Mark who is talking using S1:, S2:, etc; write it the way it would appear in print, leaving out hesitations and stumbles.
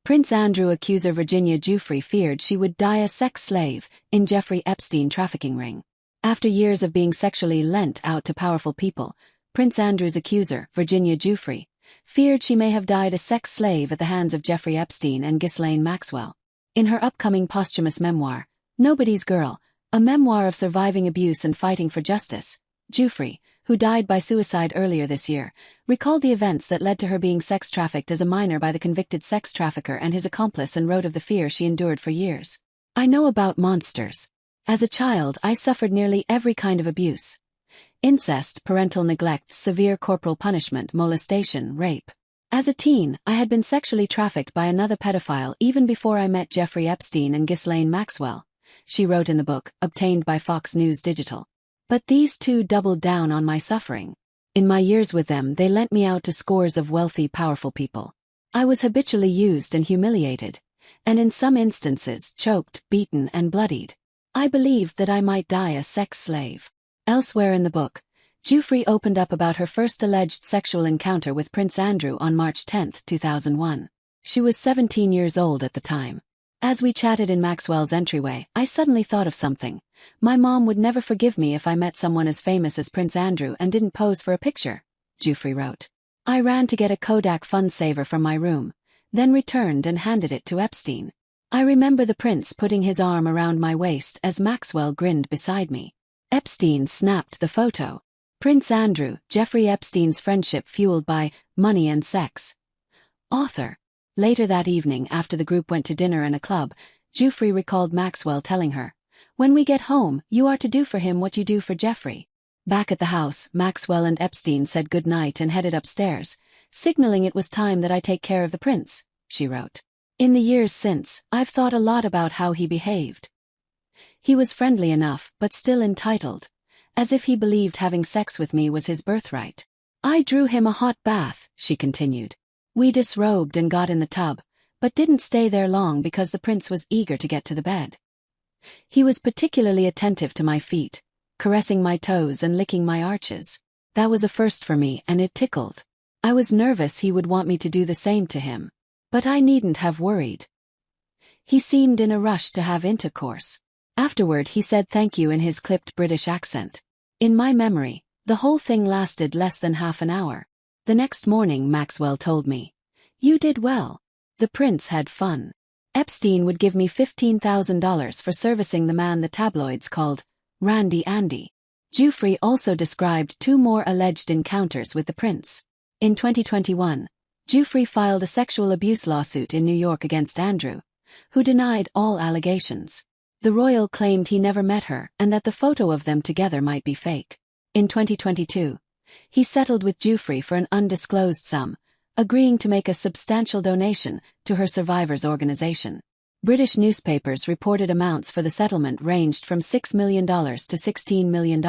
S1: Prince Andrew accuser Virginia Giuffre feared she would die a sex slave in Jeffrey Epstein trafficking ring. After years of being sexually lent out to powerful people, Prince Andrew's accuser, Virginia Giuffre, feared she may have died a sex slave at the hands of Jeffrey Epstein and Ghislaine Maxwell. In her upcoming posthumous memoir, Nobody's Girl, a memoir of surviving abuse and fighting for justice, Giuffre, who died by suicide earlier this year, recalled the events that led to her being sex trafficked as a minor by the convicted sex trafficker and his accomplice and wrote of the fear she endured for years. I know about monsters. As a child, I suffered nearly every kind of abuse. Incest, parental neglect, severe corporal punishment, molestation, rape. As a teen, I had been sexually trafficked by another pedophile even before I met Jeffrey Epstein and Ghislaine Maxwell, she wrote in the book, obtained by Fox News Digital. But these two doubled down on my suffering. In my years with them, they lent me out to scores of wealthy, powerful people. I was habitually used and humiliated, and in some instances choked, beaten, and bloodied. I believed that I might die a sex slave. Elsewhere in the book, Giuffre opened up about her first alleged sexual encounter with Prince Andrew on March 10, 2001. She was 17 years old at the time. As we chatted in Maxwell's entryway, I suddenly thought of something. My mom would never forgive me if I met someone as famous as Prince Andrew and didn't pose for a picture, Giuffre wrote. I ran to get a Kodak funsaver from my room, then returned and handed it to Epstein. I remember the prince putting his arm around my waist as Maxwell grinned beside me. Epstein snapped the photo. Prince Andrew, Jeffrey Epstein's friendship fueled by money and sex. Author. Later that evening, after the group went to dinner in a club, Giuffre recalled Maxwell telling her, "When we get home, you are to do for him what you do for Jeffrey." Back at the house, Maxwell and Epstein said goodnight and headed upstairs, signaling it was time that I take care of the prince, she wrote. In the years since, I've thought a lot about how he behaved. He was friendly enough, but still entitled, as if he believed having sex with me was his birthright. I drew him a hot bath, she continued. We disrobed and got in the tub, but didn't stay there long because the prince was eager to get to the bed. He was particularly attentive to my feet, caressing my toes and licking my arches. That was a first for me and it tickled. I was nervous he would want me to do the same to him. But I needn't have worried. He seemed in a rush to have intercourse. Afterward he said thank you in his clipped British accent. In my memory, the whole thing lasted less than half an hour. The next morning, Maxwell told me, "You did well. The prince had fun." Epstein would give me $15,000 for servicing the man the tabloids called Randy Andy. Giuffre also described two more alleged encounters with the prince. In 2021, Giuffre filed a sexual abuse lawsuit in New York against Andrew, who denied all allegations. The royal claimed he never met her and that the photo of them together might be fake. In 2022, he settled with Giuffre for an undisclosed sum, agreeing to make a substantial donation to her survivors' organization. British newspapers reported amounts for the settlement ranged from $6 million to $16 million.